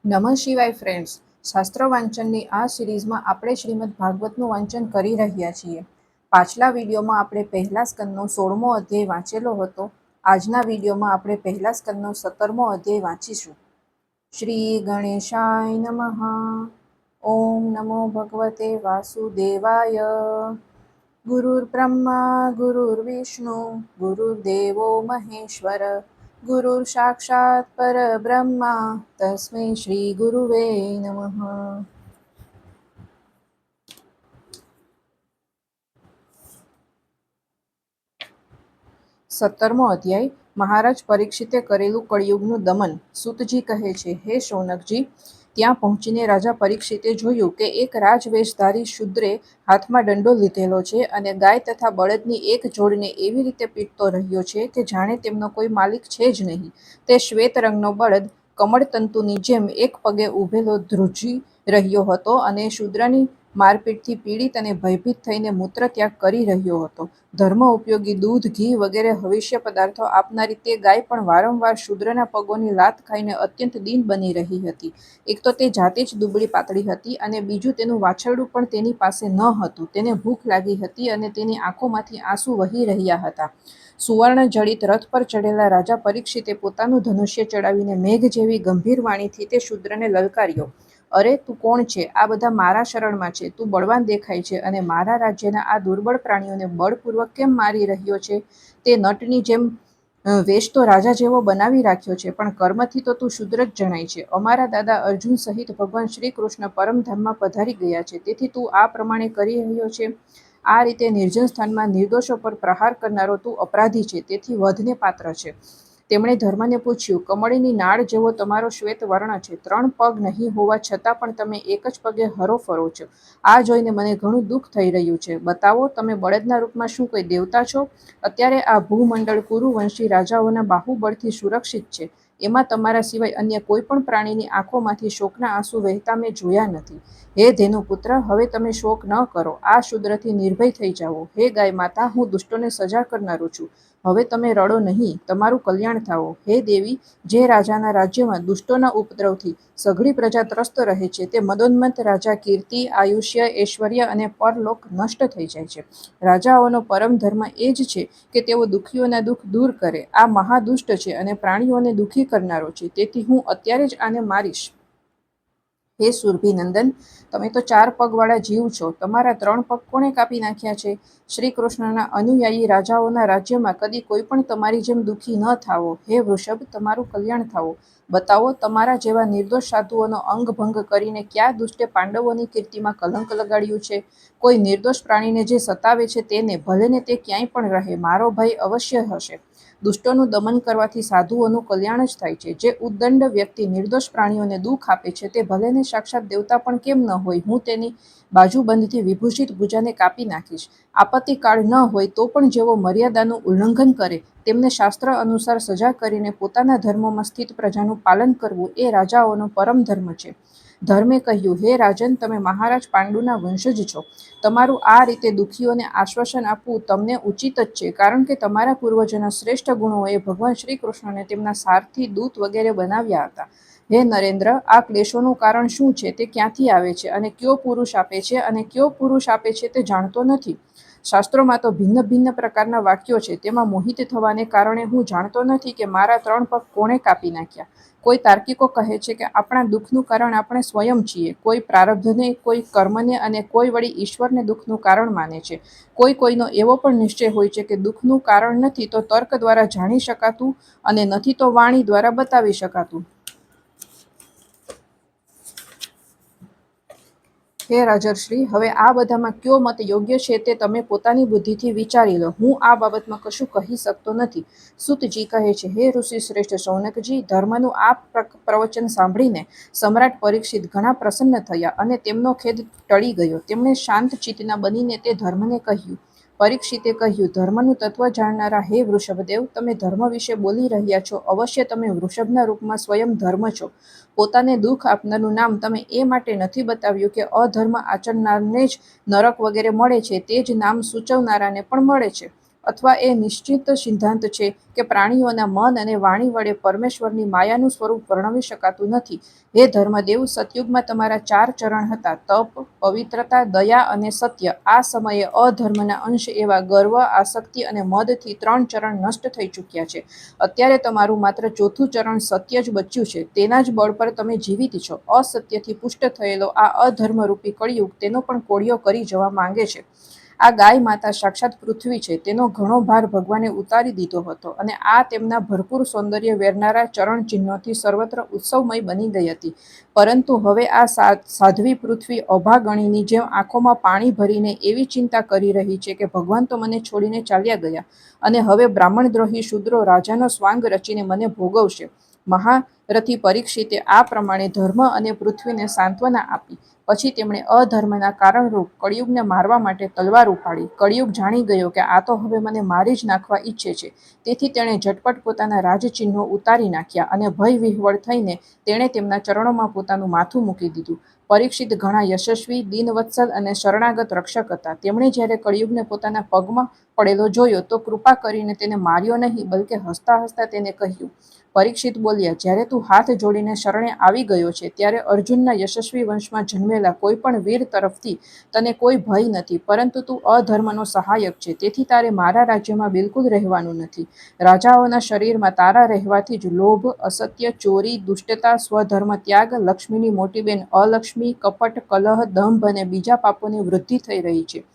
નમઃ શિવાય ફ્રેન્ડ્સ. શાસ્ત્ર વાંચનની આ સિરીઝમાં આપણે શ્રીમદ ભાગવતનું વાંચન કરી રહ્યા છીએ. પાછલા વિડીયોમાં આપણે પહેલા સ્કંદનો 16મો અધ્યાય વાંચેલો હતો. આજના વિડીયોમાં આપણે પહેલા સ્કંદનો 17મો અધ્યાય વાંચીશું. શ્રી ગણેશાય નમઃ. ઓમ નમો ભગવતે વાસુદેવાય. ગુરુર્બ્રહ્મા ગુરુર્વિષ્ણુ ગુરુર્દેવો મહેશ્વર ગુરુર સાક્ષાત પરબ્રહ્મા તસ્મૈ શ્રી ગુરુવે નમઃ. 17મો અધ્યાય. મહારાજ પરીક્ષિતે કરેલું કળિયુગનું દમન. સૂતજી કહે છે, હે શૌનકજી, ત્યાં પહોંચીને રાજા પરીક્ષિતે જોયું કે એક રાજવેશધારી શૂદ્રે હાથમાં દંડો લીધેલો છે અને ગાય તથા બળદની એક જોડને એવી રીતે પીટતો રહ્યો છે કે જાણે તેમનો કોઈ માલિક છે જ નહીં. તે શ્વેત રંગનો બળદ કમળતંતુની જેમ એક પગે ઊભેલો ધ્રુજી રહ્યો હતો અને શૂદ્રની મારપીટથી પીડિત અને ભયભીત થઈને મૂત્રત્યાગ કરી રહ્યો હતો. ધર્મ ઉપયોગી દૂધ, ઘી વગેરે હવિષ્ય પદાર્થો આપનારી તે ગાય પણ વારંવાર શૂદ્રના પગોની લાત ખાઈને અત્યંત દીન બની રહી હતી. એક તો તે જાતે જ દુબળી પાતળી હતી અને બીજું તેનું વાછરડું પણ તેની પાસે ન હતું. તેને ભૂખ લાગી હતી અને તેની આંખોમાંથી આંસુ વહી રહ્યા હતા. સુવર્ણ જડિત રથ પર ચઢેલા રાજા પરીક્ષિતે પોતાનું ધનુષ્ય ચડાવીને મેઘ જેવી ગંભીર વાણીથી તે શૂદ્રને લલકાર્યો. અરે, તું કોણ છે? આ બધા મારા શરણમાં છે. તું બળવાન દેખાય છે અને મારા રાજ્યના આ દુર્બળ પ્રાણીઓને બળપૂર્વક કેમ મારી રહ્યો છે? તે નટની જેમ વેશ તો રાજા જેવો બનાવી રાખ્યો છે, પણ કર્મથી તો તું શૂદ્ર જ જણાય છે. અમારા દાદા અર્જુન સહિત ભગવાન શ્રી કૃષ્ણ પરમધામમાં પધારી ગયા છે, તેથી તું આ પ્રમાણે કરી રહ્યો છે? આ રીતે નિર્જન સ્થાનમાં નિર્દોષો પર પ્રહાર કરનારો તું અપરાધી છે, તેથી વધને પાત્ર છે. તેમણે ધર્મને પૂછ્યું, કમળની નાળ જેવો તમારો શ્વેત વર્ણ છે, 3 પગ નહીં હોવા છતાં પણ તમે એક જ પગે હરો ફરો છો. આ જોઈને મને ઘણું દુઃખ થઈ રહ્યું છે. બતાવો, તમે બળદના રૂપમાં શું કોઈ દેવતા છો? અત્યારે આ ભૂમંડળ કુરુવંશી રાજાઓના બાહુબળથી સુરક્ષિત છે. એમાં તમારા સિવાય અન્ય કોઈ પણ પ્રાણીની આંખોમાંથી શોકના આંસુ વહેતા મેં જોયા નથી. હે ધેનુપુત્ર, હવે તમે શોક ન કરો. આ શૂદ્રથી નિર્ભય થઈ જાઓ. હે ગાય માતા, હું દુષ્ટોને સજા કરનારો છું. હવે તમે રડો નહીં, તમારું કલ્યાણ થાઓ. હે દેવી, જે રાજાના રાજ્યમાં દુષ્ટોના ઉપદ્રવથી સઘળી પ્રજા ત્રસ્ત રહે છે, તે મદોન્મત્ત રાજા કીર્તિ, આયુષ્ય, ઐશ્વર્ય અને પરલોક નષ્ટ થઈ જાય છે. રાજાઓનો પરમ ધર્મ એ જ છે કે તેઓ દુઃખીઓના દુઃખ દૂર કરે. આ મહાદુષ્ટ છે અને પ્રાણીઓને દુઃખી કરનારો છે, તેથી હું અત્યારે જ આને મારીશ. હે સુરભીનંદન, તમે તો 4 પગવાળા જીવ છો. તમારા 3 પગ કોણે કાપી નાખ્યા છે? શ્રી કૃષ્ણના અનુયાયી રાજાઓના રાજ્યમાં કદી કોઈ પણ તમારી જેમ દુઃખી ન થાવો. હે વૃષભ, તમારું કલ્યાણ થાવો. બતાવો, તમારા જેવા નિર્દોષ સાધુઓનો અંગભંગ કરીને ક્યાં દુષ્ટે પાંડવોની કીર્તિમાં કલંક લગાડ્યું છે? કોઈ નિર્દોષ પ્રાણીને જે સતાવે છે તેને, ભલેને તે ક્યાંય પણ રહે, મારો ભય અવશ્ય હશે. દુષ્ટોનું દમન કરવાથી સાધુઓનું કલ્યાણ જ થાય છે. જે ઉદ્દંડ વ્યક્તિ નિર્દોષ પ્રાણીઓને દુઃખ આપે છે, તે ભલેને સાક્ષાત દેવતા પણ કેમ ન હોય, હું તેની બાજુબંધથી વિભૂષિત ભુજાને કાપી નાખીશ. આપત્તિકાળ ન હોય તો પણ જેઓ મર્યાદાનું ઉલ્લંઘન કરે, તેમને શાસ્ત્ર અનુસાર સજા કરીને પોતાના ધર્મમાં સ્થિત પ્રજાનું પાલન કરવું એ રાજાઓનો પરમ ધર્મ છે. ધર્મે કહ્યું, હે રાજન, તમે મહારાજ પાંડુના વંશજ છો. તમારું આ રીતે દુઃખીઓને આશ્વાસન આપવું તમને ઉચિત જ છે, કારણ કે તમારા પૂર્વજોના શ્રેષ્ઠ ગુણોએ ભગવાન શ્રી કૃષ્ણને તેમના સારથી, દૂત વગેરે બનાવ્યા હતા. હે નરેન્દ્ર, આ ક્લેશોનું કારણ શું છે, તે ક્યાંથી આવે છે અને કયો પુરુષ આપે છે અને કયો પુરુષ આપે છે તે જાણતો નથી. શાસ્ત્રોમાં તો ભિન્ન ભિન્ન પ્રકારના વાક્યો છે. તેમાં મોહિત થવાને કારણે હું જાણતો નથી કે મારા 3 પગ કોણે કાપી નાખ્યા. કોઈ તાર્કિકો કહે છે કે આપણા દુઃખનું કારણ આપણે સ્વયં છીએ, કોઈ પ્રારબ્ધને, કોઈ કર્મને અને કોઈ વળી ઈશ્વરને દુઃખનું કારણ માને છે. કોઈનો એવો પણ નિશ્ચય હોય છે કે દુઃખનું કારણ નથી તો તર્ક દ્વારા જાણી શકાતું અને નથી તો વાણી દ્વારા બતાવી શકાતું. હે રાજર્ષિ, હવે આ બધામાં કયો મત યોગ્ય છે તે તમે પોતાની બુદ્ધિથી વિચારી લો. હું આ બાબતમાં કશું કહી શકતો નથી. સૂતજી કહે છે, હે ઋષિ શ્રેષ્ઠ શૌનકજી, ધર્મનું આ પ્રવચન સાંભળીને સમ્રાટ પરીક્ષિત ઘણા પ્રસન્ન થયા અને તેમનો ખેદ ટળી ગયો. તેમણે શાંત ચિત્તના બનીને તે ધર્મને કહ્યું. પરીક્ષિતે કહ્યું, ધર્મનું તત્વ જાણનારા હે વૃષભદેવ, તમે ધર્મ વિશે બોલી રહ્યા છો. અવશ્ય તમે વૃષભના રૂપમાં સ્વયં ધર્મ છો. પોતાને દુઃખ આપનારનું નામ તમે એ માટે નથી બતાવ્યું કે અધર્મ આચરનારને જ નરક વગેરે મળે છે, તે જ નામ સૂચવનારાને પણ મળે છે. અથવા એ નિશ્ચિત સિદ્ધાંત છે કે પ્રાણીઓના મન અને વાણી વડે પરમેશ્વરની માયાનું સ્વરૂપ વર્ણવી શકાતું નથી. હે ધર્મદેવ, સતયુગમાં તમારા 4 ચરણ હતા: તપ, પવિત્રતા, દયા અને સત્ય. આ સમયે અધર્મના અંશ એવા ગર્વ, આસક્તિ અને મદથી 3 ચરણ નષ્ટ થઈ ચૂક્યા છે. અત્યારે તમારું માત્ર 4થું ચરણ સત્ય જ બચ્યું છે. તેના જ બળ પર તમે જીવિત છો. અસત્યથી પુષ્ટ થયેલો આ અધર્મરૂપી કળિયુગ તેનો પણ કોળિયો કરી જવા માંગે છે. આ ગાય માતા સાક્ષાત પૃથ્વી છે. તેનો ઘણો ભાર ભગવાને ઉતારી દીધો હતો અને આ તેમના ભરપૂર સૌંદર્ય વેરનારા ચરણ ચિહ્નોથી સર્વત્ર ઉત્સવમય બની ગઈ હતી. પરંતુ હવે આ સાધ્વી પૃથ્વી અભાગણીની જેમ આંખોમાં પાણી ભરીને એવી ચિંતા કરી રહી છે કે ભગવાન તો મને છોડીને ચાલ્યા ગયા અને હવે બ્રાહ્મણદ્રોહી શૂદ્રો રાજાનો સ્વાંગ રચીને મને ભોગવશે. મહારથી પરીક્ષિતે આ પ્રમાણે ધર્મ અને પૃથ્વીને સાંત્વના આપી. પછી તેમણે અધર્મના કારણરૂપ કળિયુગને મારવા માટે તલવાર ઉપાડી. કળિયુગ જાણી ગયો કે આ તો હવે મને મારી જ નાખવા ઈચ્છે છે. તેથી તેણે ઝટપટ પોતાના રાજચિહ્નો ઉતારી નાખ્યા અને ભય વિહ્વળ થઈને તેણે તેમના ચરણોમાં પોતાનું માથું મૂકી દીધું. પરીક્ષિત ઘણા યશસ્વી, દીનવત્સલ અને શરણાગત રક્ષક હતા. તેમણે જ્યારે કળિયુગને પોતાના પગમાં પડેલો જોયો તો કૃપા કરીને તેને માર્યો નહીં, બલકે હસતા હસતા તેને કહ્યું. પરીક્ષિત બોલ્યા, જ્યારે તું હાથ જોડીને શરણે આવી ગયો છે, ત્યારે અર્જુનના યશસ્વી વંશમાં જન્મેલા કોઈ પણ વીર તરફથી તને કોઈ ભય નથી, પરંતુ તું અધર્મનો સહાયક છે. તેથી તારે મારા રાજ્યમાં બિલકુલ રહેવાનું નથી. રાજાઓના શરીરમાં તારા રહેવાથી જ લોભ, અસત્ય, ચોરી, દુષ્ટતા, સ્વધર્મ ત્યાગ, લક્ષ્મીની મોટી બેન અલક્ષ્મી, કપટ, કલહ, દંભ અને બીજા પાપોની વૃદ્ધિ થઈ રહી છે.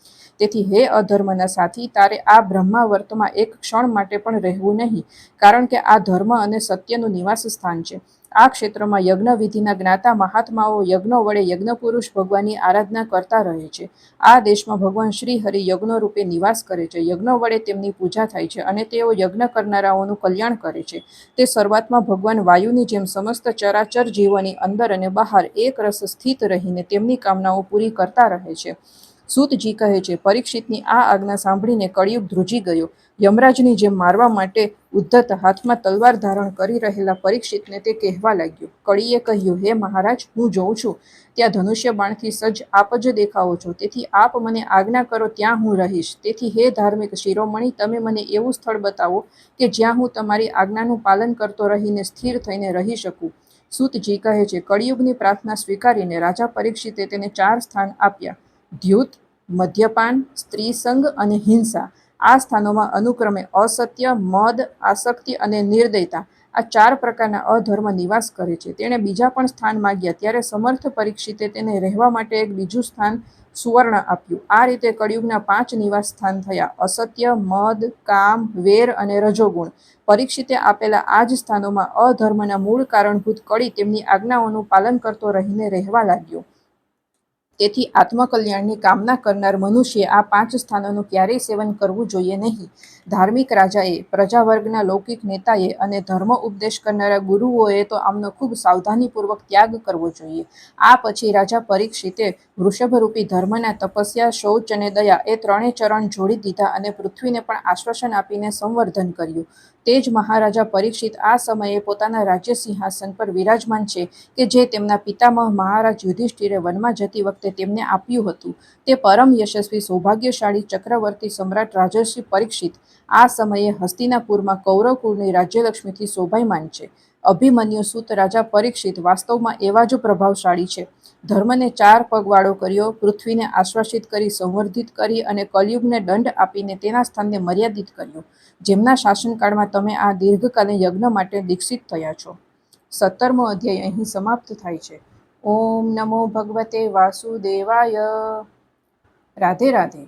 તેથી હે અધર્મના સાથી, તારે આ બ્રહ્માવર્તમાં એક ક્ષણ માટે પણ રહેવું નહીં, કારણ કે આ ધર્મ અને સત્યનું નિવાસ સ્થાન છે. આ ક્ષેત્રમાં યજ્ઞ વિધિના જ્ઞાતા મહાત્માઓ યજ્ઞો વડે યજ્ઞપુરુષ ભગવાનની આરાધના કરતા રહે છે. આ દેશમાં ભગવાન શ્રી હરિ યજ્ઞો રૂપે નિવાસ કરે છે. યજ્ઞો વડે તેમની પૂજા થાય છે અને તેઓ યજ્ઞ કરનારાઓનું કલ્યાણ કરે છે. તે શરૂઆતમાં ભગવાન વાયુની જેમ સમસ્ત ચરાચર જીવોની અંદર અને બહાર એક રસ સ્થિત રહીને તેમની કામનાઓ પૂરી કરતા રહે છે. સૂતજી કહે છે, પરીક્ષિતની આ આજ્ઞા સાંભળીને કળિયુગ ધ્રુજી ગયો. યમરાજની જેમ મારવા માટે ઉદ્ધત હાથમાં તલવાર ધારણ કરી રહેલા પરીક્ષિતને તે કહેવા લાગ્યો. કળીએ કહ્યું, હે મહારાજ, હું જોઉં છું ત્યાં ધનુષ્ય બાણથી સજ્જ આપ જ દેખાવો છો. તેથી આપ મને આજ્ઞા કરો ત્યાં હું રહીશ. તેથી હે ધાર્મિક શિરોમણી, તમે મને એવું સ્થળ બતાવો કે જ્યાં હું તમારી આજ્ઞાનું પાલન કરતો રહીને સ્થિર થઈને રહી શકું. સૂતજી કહે છે, કળિયુગની પ્રાર્થના સ્વીકારીને રાજા પરીક્ષિતે તેને 4 સ્થાન આપ્યા: દ્યુત, મદ્યપાન, સ્ત્રીસંગ અને હિંસા. આ સ્થાનોમાં અનુક્રમે અસત્ય, મદ, આસક્તિ અને નિર્દયતા, આ 4 પ્રકારના અધર્મ નિવાસ કરે છે. તેણે બીજા પણ સ્થાન માગ્યા ત્યારે સમર્થ પરીક્ષિતે તેને રહેવા માટે એક બીજું સ્થાન સુવર્ણ આપ્યું. આ રીતે કળિયુગના 5 નિવાસ સ્થાન થયા: અસત્ય, મદ, કામ, વેર અને રજોગુણ. પરીક્ષિતે આપેલા આ જ સ્થાનોમાં અધર્મના મૂળ કારણભૂત કળી તેમની આજ્ઞાઓનું પાલન કરતો રહીને રહેવા લાગ્યો. તેથી આત્મકલ્યાણની કામના કરનાર મનુષ્યે આ 5 સ્થાનોનું ક્યારેય સેવન કરવું જોઈએ નહીં. ધાર્મિક રાજાએ, પ્રજાવર્ગના લૌકિક નેતાએ અને ધર્મ ઉપદેશ કરનારા ગુરુઓએ તો આમનો ખૂબ સાવધાનીપૂર્વક ત્યાગ કરવો જોઈએ. આ પછી રાજા પરીક્ષિતે વૃષભરૂપી ધર્મના તપસ્યા, શૌચ અને દયા એ 3 ચરણ જોડી દીધા અને પૃથ્વીને પણ આશ્વાસન આપીને સંવર્ધન કર્યું. તે જ મહારાજા પરીક્ષિત આ સમયે પોતાના રાજ્ય સિંહાસન પર વિરાજમાન છે કે જે તેમના પિતામહ મહારાજ યુધિષ્ઠિરે વનમાં જતી વખતે તેમને આપ્યું હતું. તે પરમ યશસ્વી, સૌભાગ્યશાળી ચક્રવર્તી સમ્રાટ રાજર્ષિ પરીક્ષિત આ સમયે હસ્તિનાપુરમાં કૌરવ કુળની રાજ્યલક્ષ્મીથી શોભાયમાન છે. અભિમન્યુ સૂત રાજા પરીક્ષિત વાસ્તવમાં એવા જ પ્રભાવશાળી છે. ધર્મને 4 પગવાળો કર્યો, પૃથ્વીને આશ્વાસિત કરી, સંવર્ધિત કરી અને કળિયુગને દંડ આપીને તેના સ્થાનને મર્યાદિત કર્યું. જેમના શાસનકાળમાં તમે આ દીર્ઘકાલીન યજ્ઞ માટે દીક્ષિત થયા છો. 17મો અધ્યાય અહીં સમાપ્ત થાય છે. ઓમ નમો ભગવતે વાસુદેવાય. રાધે રાધે.